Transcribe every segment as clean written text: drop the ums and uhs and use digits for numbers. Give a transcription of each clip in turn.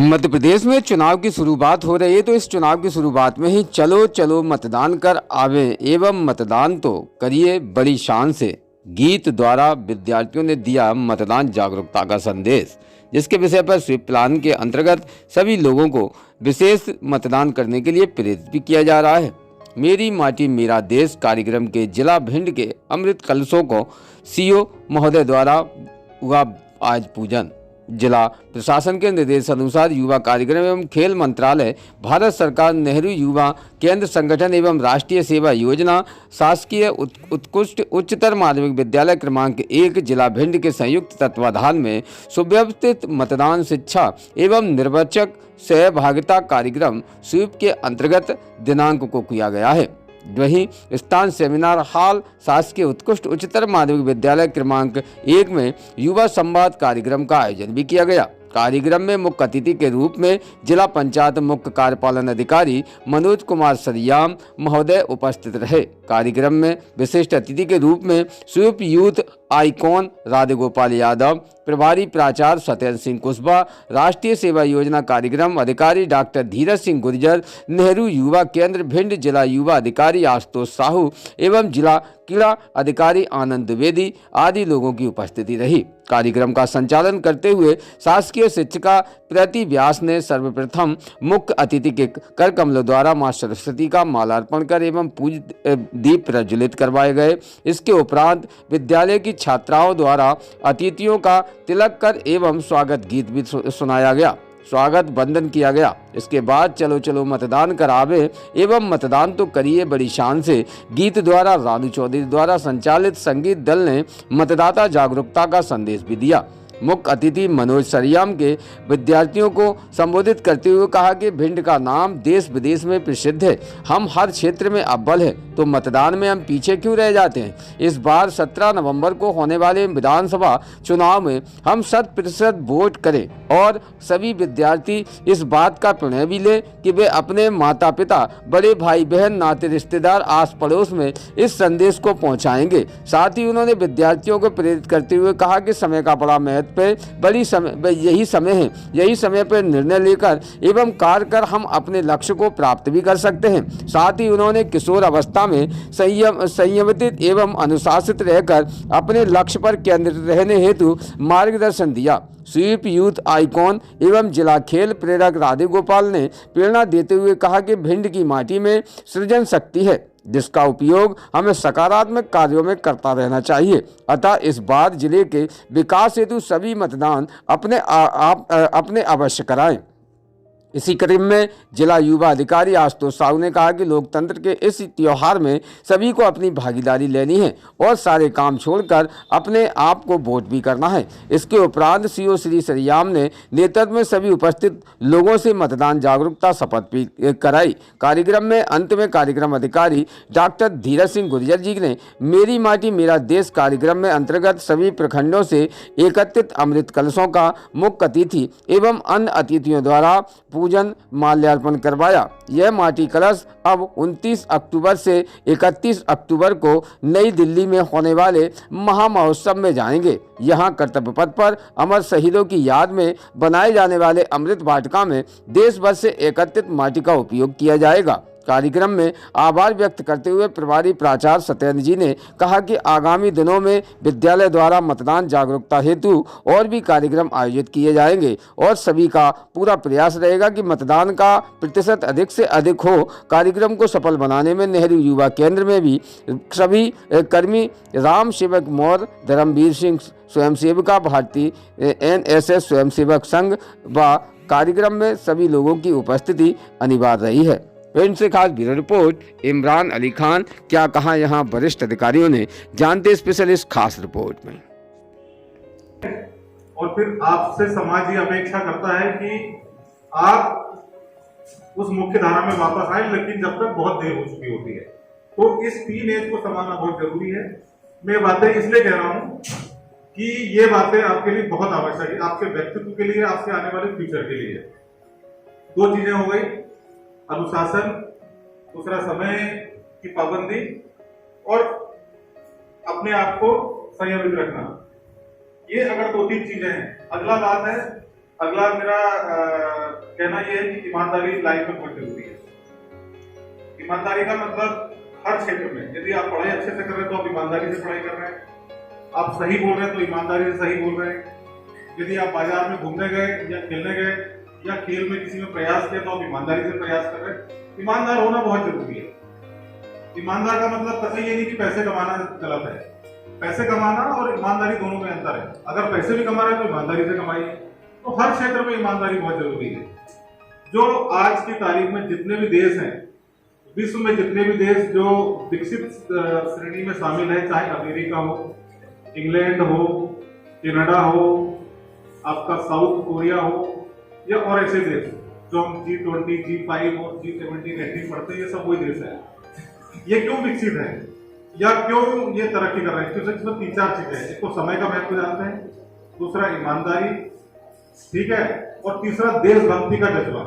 मध्य प्रदेश में चुनाव की शुरुआत हो रही है, तो इस चुनाव की शुरुआत में ही चलो चलो मतदान कर आवे एवं मतदान तो करिए बड़ी शान से गीत द्वारा विद्यार्थियों ने दिया मतदान जागरूकता का संदेश, जिसके विषय पर स्वीप प्लान के अंतर्गत सभी लोगों को विशेष मतदान करने के लिए प्रेरित भी किया जा रहा है। मेरी माटी मेरा देश कार्यक्रम के जिला भिंड के अमृत कलशों को सीओ महोदय द्वारा हुआ आज पूजन। जिला प्रशासन के निर्देशानुसार युवा कार्यक्रम एवं खेल मंत्रालय, भारत सरकार, नेहरू युवा केंद्र संगठन एवं राष्ट्रीय सेवा योजना, शासकीय उत्कृष्ट उच्चतर माध्यमिक विद्यालय क्रमांक 1 जिला भिंड के संयुक्त तत्वाधान में सुव्यवस्थित मतदान शिक्षा एवं निर्वाचक सहभागिता कार्यक्रम स्वीप के अंतर्गत दिनांक को किया गया है। वहीं स्थान सेमिनार हॉल शासकीय उत्कृष्ट उच्चतर माध्यमिक विद्यालय क्रमांक 1 में युवा संवाद कार्यक्रम का आयोजन भी किया गया। कार्यक्रम में मुख्य अतिथि के रूप में जिला पंचायत मुख्य कार्यपालन अधिकारी मनोज कुमार सरियाम महोदय उपस्थित रहे। कार्यक्रम में विशिष्ट अतिथि के रूप में SVEEP youth icon Radhe Gopal Yadav, प्रभारी प्राचार्य सत्येंद्र सिंह कुशवाहा, राष्ट्रीय सेवा योजना कार्यक्रम अधिकारी डॉक्टर धीरज सिंह गुर्जर, नेहरू युवा केंद्र भिंड जिला युवा अधिकारी आशुतोष साहू एवं जिला क्रीड़ा अधिकारी आनंद द्विवेदी आदि लोगों की उपस्थिति रही। कार्यक्रम का संचालन करते हुए शासकीय शिक्षिका प्रति व्यास ने सर्वप्रथम मुख्य अतिथि के कर कमलों द्वारा मां सरस्वती का मालार्पण कर एवं पूज्य दीप प्रज्वलित करवाए गए। इसके उपरांत विद्यालय की छात्राओं द्वारा अतिथियों का तिलक कर एवं स्वागत गीत भी सुनाया गया, स्वागत बंदन किया गया। इसके बाद चलो चलो मतदान करावे एवं मतदान तो करिए बड़ी शान से गीत द्वारा रानू चौधरी द्वारा संचालित संगीत दल ने मतदाता जागरूकता का संदेश भी दिया। मुख्य अतिथि मनोज सरियाम के विद्यार्थियों को संबोधित करते हुए कहा कि भिंड का नाम देश विदेश में प्रसिद्ध है, हम हर क्षेत्र में अव्वल है, तो मतदान में हम पीछे क्यों रह जाते हैं। इस बार 17 नवंबर को होने वाले विधानसभा चुनाव में हम 100% वोट करें और सभी विद्यार्थी इस बात का प्रण भी ले कि वे अपने माता पिता, बड़े भाई बहन, नाते रिश्तेदार, आस पड़ोस में इस संदेश को पहुंचाएंगे। साथ ही उन्होंने विद्यार्थियों को प्रेरित करते हुए कहा कि समय का बड़ा महत्व पे यही समय है, यही समय पर निर्णय लेकर एवं कार्य कर हम अपने लक्ष्य को प्राप्त भी कर सकते हैं। साथ ही उन्होंने किशोर अवस्था में संयमित एवं अनुशासित रहकर अपने लक्ष्य पर केंद्रित रहने हेतु मार्गदर्शन दिया। स्वीप यूथ आइकॉन एवं जिला खेल प्रेरक राधे गोपाल ने प्रेरणा देते हुए कहा कि भिंड की माटी में सृजन शक्ति है, जिसका उपयोग हमें सकारात्मक कार्यों में करता रहना चाहिए। अतः इस बार जिले के विकास हेतु सभी मतदान अपने अवश्य कराएं। इसी क्रम में जिला युवा अधिकारी आशुतोष साहू ने कहा कि लोकतंत्र के इस त्योहार में सभी को अपनी भागीदारी लेनी है और सारे काम छोड़कर अपने आप को वोट भी करना है। इसके उपरांत सीओ श्री सरियाम ने नेतृत्व में सभी उपस्थित लोगों से मतदान जागरूकता शपथ भी कराई। कार्यक्रम में अंत में कार्यक्रम अधिकारी डॉक्टर धीरज सिंह गुर्जर जी ने मेरी माटी मेरा देश कार्यक्रम में अंतर्गत सभी प्रखंडों से एकत्रित अमृत कलशों का मुख्य अतिथि एवं अन्य अतिथियों द्वारा पूजन माल्यार्पण करवाया। यह माटी कलश अब 29 अक्टूबर से 31 अक्टूबर को नई दिल्ली में होने वाले महामहोत्सव में जाएंगे। यहां कर्तव्य पथ पर अमर शहीदों की याद में बनाए जाने वाले अमृत वाटिका में देश भर से एकत्रित माटी का उपयोग किया जाएगा। कार्यक्रम में आभार व्यक्त करते हुए प्रभारी प्राचार्य सत्येंद्र जी ने कहा कि आगामी दिनों में विद्यालय द्वारा मतदान जागरूकता हेतु और भी कार्यक्रम आयोजित किए जाएंगे और सभी का पूरा प्रयास रहेगा कि मतदान का प्रतिशत अधिक से अधिक हो। कार्यक्रम को सफल बनाने में नेहरू युवा केंद्र में भी सभी कर्मी, राम सेवक मौर्य, धर्मवीर सिंह स्वयंसेविका, भारतीय NSS स्वयंसेवक संघ व कार्यक्रम में सभी लोगों की उपस्थिति अनिवार्य रही है। इनसे खास ब्यूरो रिपोर्ट इमरान अली खान। क्या कहा यहाँ वरिष्ठ अधिकारियों ने, जानते स्पेशल इस खास रिपोर्ट में। और फिर आपसे समाज ये अपेक्षा करता है कि आप उस मुख्य धारा में वापस आए, लेकिन जब तक बहुत देर हो चुकी होती है। तो इस 3 एज को संभालना बहुत जरूरी है। मैं बातें इसलिए कह रहा हूं कि ये बातें आपके लिए बहुत आवश्यक है, आपके व्यक्तित्व के लिए, आपके आने वाले फ्यूचर के लिए। 2 चीजें हो गई, अनुशासन, दूसरा समय की पाबंदी और अपने आप को संयमित रखना। ये अगर 2-3 चीजें हैं। अगला बात है, अगला मेरा कहना यह है कि ईमानदारी लाइफ में बहुत जरूरी है। ईमानदारी का मतलब हर क्षेत्र में, यदि आप पढ़ाई अच्छे से कर रहे हैं तो आप ईमानदारी से पढ़ाई कर रहे हैं, आप सही बोल रहे हैं तो ईमानदारी से सही बोल रहे हैं, यदि आप बाजार में घूमने गए या खेलने गए या खेल में किसी में प्रयास किया तो आप ईमानदारी से प्रयास कर रहे हैं। ईमानदार होना बहुत जरूरी है। ईमानदार का मतलब कतई ये नहीं कि पैसे कमाना गलत है, पैसे कमाना और ईमानदारी दोनों में अंतर है। अगर पैसे भी कमा रहे हैं तो ईमानदारी से कमाइए। तो हर क्षेत्र में ईमानदारी बहुत जरूरी है। जो आज की तारीख में जितने भी देश हैं, विश्व में जितने भी देश जो विकसित श्रेणी में शामिल है, चाहे अमेरिका हो, इंग्लैंड हो, कनाडा हो, आपका साउथ कोरिया हो या और ऐसे देश जो हम G20, G5 और G70 रैंकिंग पढ़ते हैं, ये सब वही देश है। ये क्यों विकसित है या क्यों ये तरक्की कर रहे हैं? क्योंकि इसमें 3-4 चीजें हैं। एक तो समय का महत्व जानते हैं, दूसरा ईमानदारी, ठीक है, और तीसरा देशभक्ति का जज्बा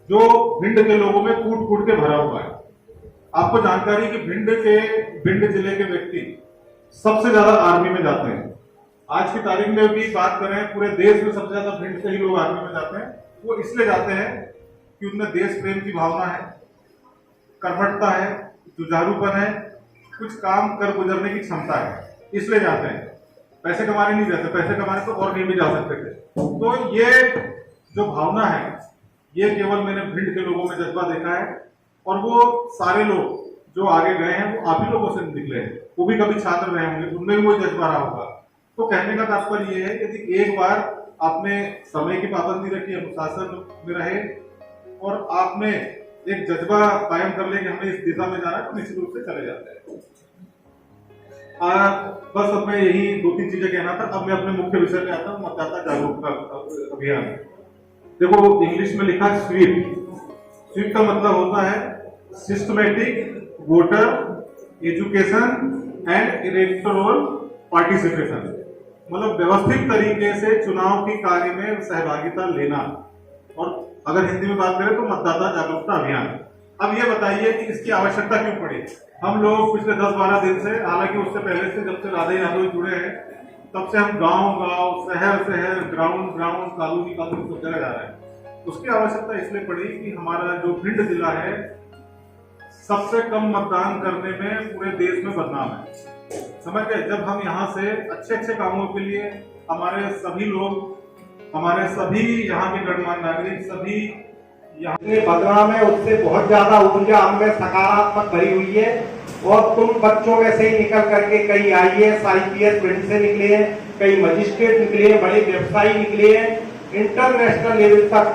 जो भिंड के लोगों में कूट कूट के भरा हुआ है। आपको जानकारी कि भिंड जिले के व्यक्ति सबसे ज्यादा आर्मी में जाते हैं। आज की तारीख में भी बात करें, पूरे देश में सबसे ज्यादा भिंड से ही लोग आर्मी में जाते हैं। वो इसलिए जाते हैं कि उनमें देश प्रेम की भावना है, कर्मठता है, जुझारूपन है, कुछ काम कर गुजरने की क्षमता है, इसलिए जाते हैं। पैसे कमाने नहीं जाते, पैसे कमाने तो और कहीं भी जा सकते थे। तो ये जो भावना है, ये केवल मैंने भिंड के लोगों में जज्बा देखा है, और वो सारे लोग जो आगे गए हैं वो आप ही लोगों से निकले हैं। वो भी कभी छात्र रहे होंगे, उनमें भी वही जज्बा रहा होगा। तो कहने का तात्पर्य ये है कि यदि एक बार आपने समय की पाबंदी रखी, अनुशासन में रहे और आपने एक जज्बा कायम कर ले कि हमें इस दिशा में जाना है, तो निश्चित रूप से चले जाते हैं। बस अब मैं यही 2-3 चीजें कहना था। अब मैं अपने मुख्य विषय पे आता हूँ, मतदाता जागरूकता अभियान। देखो, इंग्लिश में लिखा है स्वीप। स्वीप का मतलब होता है systematic voter education and electoral participation, मतलब व्यवस्थित तरीके से चुनाव की कार्य में सहभागिता लेना, और अगर हिंदी में बात करें तो मतदाता जागरूकता अभियान। अब ये बताइए कि इसकी आवश्यकता क्यों पड़ी? हम लोग पिछले 10-12 दिन से, हालांकि उससे पहले से जब से राधे यादव जुड़े हैं तब से हम गांव-गांव, शहर-शहर, ग्राउंड-ग्राउंड, कॉलोनी-कॉलोनी सब जगह जा रहे हैं। उसकी आवश्यकता इसलिए पड़ी कि हमारा जो भिंड जिला है सबसे कम मतदान करने में पूरे देश में बदनाम है। समझ गए? जब हम यहाँ से अच्छे कामों के लिए हमारे सभी लोग, हमारे सभी यहाँ के गणमान्य नागरिक, सभी यहाँ बदनाम है, उससे बहुत ज्यादा ऊर्जा हम में सकारात्मक भरी हुई है। और तुम बच्चों में से ही निकल करके कई IAS, IPS भिंड से निकले हैं, कई मजिस्ट्रेट निकले हैं, बड़े व्यवसायी निकले हैं, इंटरनेशनल लेवल तक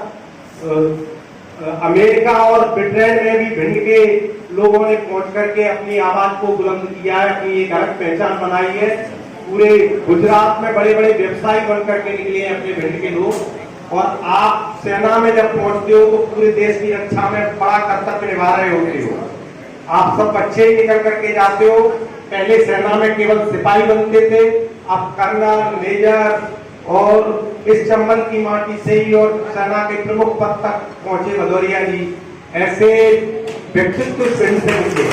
अमेरिका और ब्रिटेन में भी भिंड के लोगों ने पहुंच करके अपनी आवाज को बुलंद किया है, अपनी एक अलग पहचान बनाई है। पूरे गुजरात में बड़े बड़े व्यवसायी बन करके निकले हैं अपने भिंड के लोग। और आप सेना में जब पहुंचते हो तो पूरे देश की रक्षा में बड़ा कर्तव्य निभा रहे होते हो। आप सब बच्चे ही निकल करके जाते हो। पहले सेना में केवल सिपाही बनते थे, अब कर्नल, मेजर, और इस चंबल की माटी से ही और सेना के प्रमुख पद तक पहुंचे भदौरिया जी। ऐसे व्यक्तित्व भिंड से निकले।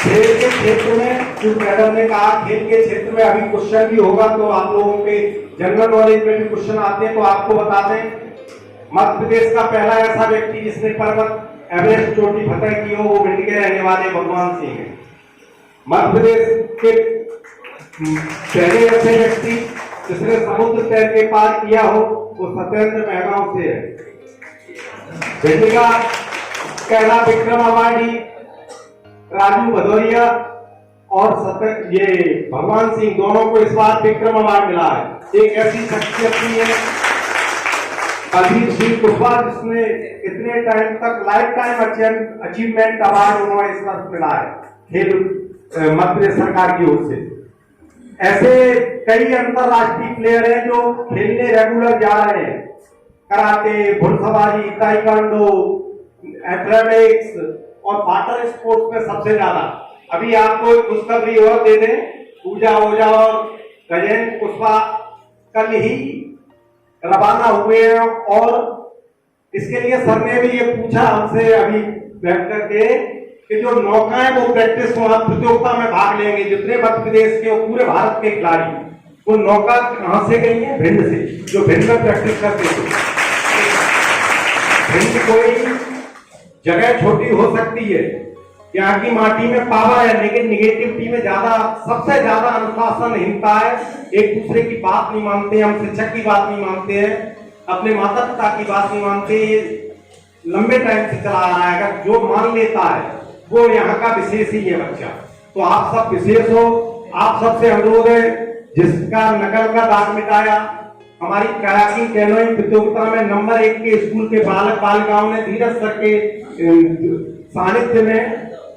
खेल के क्षेत्र में, जो मैडम ने कहा, खेल के क्षेत्र में अभी क्वेश्चन भी होगा, तो आप लोगों के जनरल नॉलेज में भी क्वेश्चन आते हैं, तो आपको बता दें, मध्य प्रदेश का पहला ऐसा व्यक्ति जिसने पर्वत एवरेस्ट चोटी फतह की हो, वो भिंड के रहने वाले भगवान सिंह हैं। मध्य प्रदेश के पहले ऐसे व्यक्ति जिसने समुद्र तैर के पार किया हो, वो सत्येंद्र महगांव से है। भिंड का पहला विक्रम अवार्डी राजू भदौरिया और ये भगवान सिंह, दोनों को इस बार विक्रम अवार्ड मिला है। एक ऐसी शख्सियत भी है अजीत सिंह कुशवाहा, जिसने इतने टाइम तक लाइफ टाइम अचीवमेंट अवार्ड उन्होंने इस वर्ष मिला है खेल मध्य प्रदेश सरकार की ओर से। ऐसे कई अंतरराष्ट्रीय प्लेयर हैं जो खेलने रेगुलर जा रहे हैं। कराटे, घुड़सवारी, ताइक्वांडो, एथलेटिक्स और वाटर स्पोर्ट्स में सबसे ज्यादा। अभी आपको एक खुशखबरी और दे दें, पूजा ओझा और गजेंद्र कुशवाहा कल ही रवाना हुए हैं। और इसके लिए सर ने भी ये पूछा हमसे अभी बैठ करके कि जो नौकाएं वो प्रैक्टिस प्रतियोगिता में भाग लेंगे, जितने मध्य प्रदेश के और पूरे भारत के खिलाड़ी, वो नौका कहां से गई है? भिंड से, जो भिंड में प्रैक्टिस करते थे। भिंड कोई जगह छोटी हो सकती है, यहाँ की माटी में पावर है, लेकिन निगेटिविटी में ज्यादा, सबसे ज्यादा अनुशासनहीनता है। एक दूसरे की बात नहीं मानते, हम शिक्षक की बात नहीं मानते हैं, अपने माता पिता की बात नहीं मानते। ये लंबे टाइम से चला आ रहा है। अगर जो मान लेता है वो यहाँ का विशेष ही है बच्चा। तो आप सब विशेष हो, आप सबसे अनुरोध है, जिसका नकल का दाग मिटाया, हमारी कायाकिंग कैनोइंग प्रतियोगिता में नंबर 1 के स्कूल के बालक बालिकाओं ने धीरज सर के सानिध्य में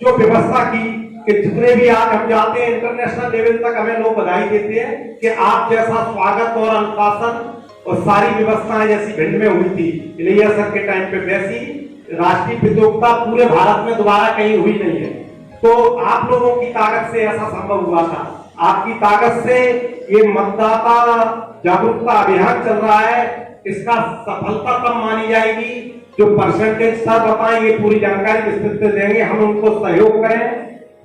जो व्यवस्था की कि जितने भी आज हम जाते हैं इंटरनेशनल लेवल तक, हमें लोग बधाई देते हैं कि आप जैसा स्वागत और अनुशासन और सारी व्यवस्थाएं जैसी भिंड में हुई थी इलैया सर के टाइम पे, वैसी राष्ट्रीय प्रतियोगिता पूरे भारत में दोबारा कहीं हुई नहीं है। तो आप लोगों की ताकत से ऐसा संभव हुआ था। आपकी ताकत से ये मतदाता जागरूकता अभियान चल रहा है, इसका सफलता तब मानी जाएगी जो परसेंटेज सर बताएंगे, पूरी जानकारी विस्तृत देंगे, हम उनको सहयोग करें।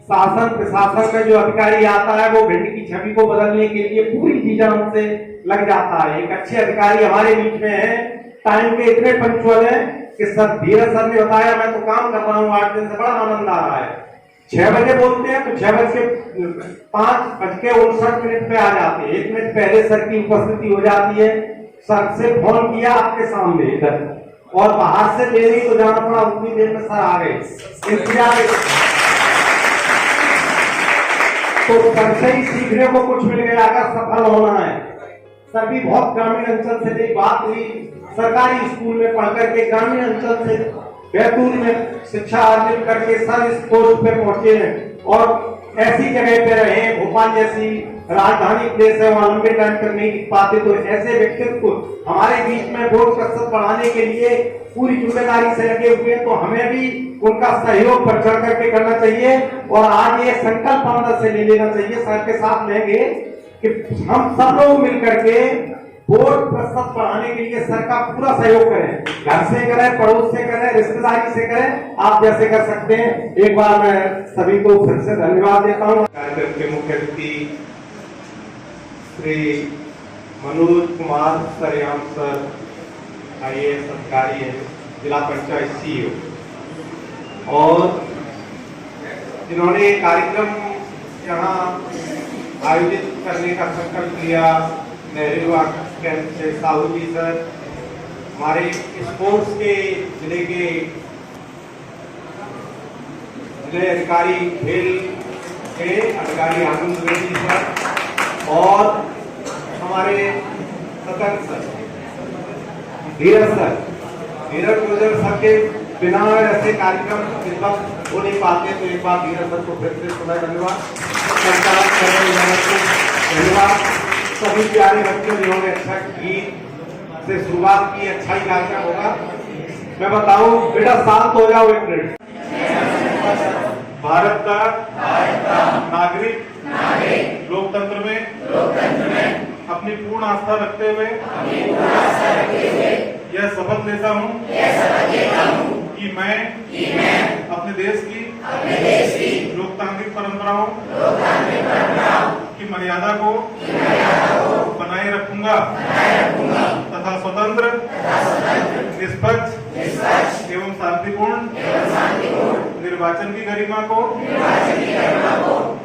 शासन प्रशासन में जो अधिकारी आता है वो भिंड की छवि को बदलने के लिए पूरी चीजें हमसे लग जाता है। एक अच्छे अधिकारी हमारे बीच में है, टाइम के इतने पंक्चुअल है कि सर धीरज सर ने बताया, मैं तो काम कर रहा हूँ 8 दिन से, बड़ा आनंद आ रहा है। 6 बजे बोलते हैं तो 6:05:59 पे आ जाते हैं। 1 मिनट पहले सर की उपस्थिति हो जाती है। सर से फोन किया आपके सामने इधर, और बाहर से लेने को जाना पड़ा, उतनी देर में सर आ गए। इंतजार तो सर से ही सीखने को कुछ मिल गया। अगर सफल होना है, सर भी बहुत ग्रामीण अंचल से मेरी बात हुई, सरकारी स्कूल में पढ़ करके ग्रामीण अंचल से बैतूल में शिक्षा अर्जित करके सर इस पोस्ट पे पहुंचे हैं और ऐसी जगह पे रहे हैं। भोपाल जैसी राजधानी प्लेस है, वहां लंबे टाइम तक नहीं टिक पाते। तो ऐसे व्यक्तित्व हमारे बीच में वोट प्रतिशत बढ़ाने के लिए पूरी जिम्मेदारी से लगे हुए, तो हमें भी उनका सहयोग बढ़ चढ़ करके करना चाहिए। और आज ये संकल्प अंदर से ले लेना चाहिए, सर के साथ लेंगे कि हम सब लोग मिलकर के वोट प्रतिशत बढ़ाने के लिए सर का पूरा सहयोग करें। घर से करें, पड़ोस से करें, रिश्तेदारी से करें, आप जैसे कर सकते हैं। एक बार मैं सभी को फिर से धन्यवाद देता हूँ। कार्यक्रम के मुख्य अतिथि श्री मनोज कुमार सरयाम सर, IAS अधिकारी है, जिला पंचायत CEO, और जिन्होंने कार्यक्रम यहाँ आयोजित करने का संकल्प लिया, नेहरू कैंप से साहू जी सर, हमारे स्पोर्ट्स के जिले के जिले अधिकारी खेल के अधिकारी आनंद द्विवेदी सर, और हमारे सतन सर धीरज गुर्जर सर के बिना ऐसे कार्यक्रम इस वक्त हो नहीं पाते। तो एक बार धीरज सर को फिर से सुना धन्यवाद, धन्यवाद। सभी प्यारे बच्चों जिन्होंने अच्छा गीत से शुरुआत की, अच्छा ही कार्यक्रम होगा। मैं बताऊं बेटा, शांत हो जाओ एक मिनट। भारत का नागरिक लोकतंत्र में अपनी पूर्ण आस्था रखते हुए यह शपथ लेता हूँ कि मैं अपने देश की लोकतांत्रिक परंपराओं की मर्यादा को बनाए रखूंगा तथा स्वतंत्र, निष्पक्ष एवं शांतिपूर्ण निर्वाचन की गरिमा को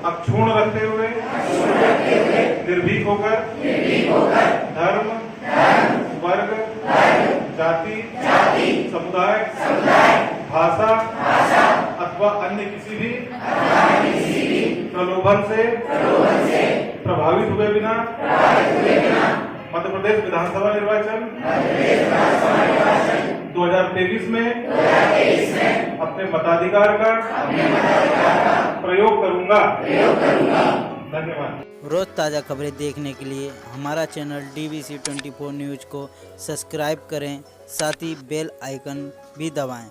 अक्षुण्ण रखते हुए निर्भीक होकर धर्म, वर्ग, जाति, समुदाय, भाषा अथवा अन्य किसी भी प्रलोभन से प्रभावित हुए बिना मध्य प्रदेश विधानसभा निर्वाचन 2023 में अपने मताधिकार का प्रयोग करूंगा। धन्यवाद। रोज ताज़ा खबरें देखने के लिए हमारा चैनल DVC 24 न्यूज़ को सब्सक्राइब करें, साथ ही बेल आइकन भी दबाएं।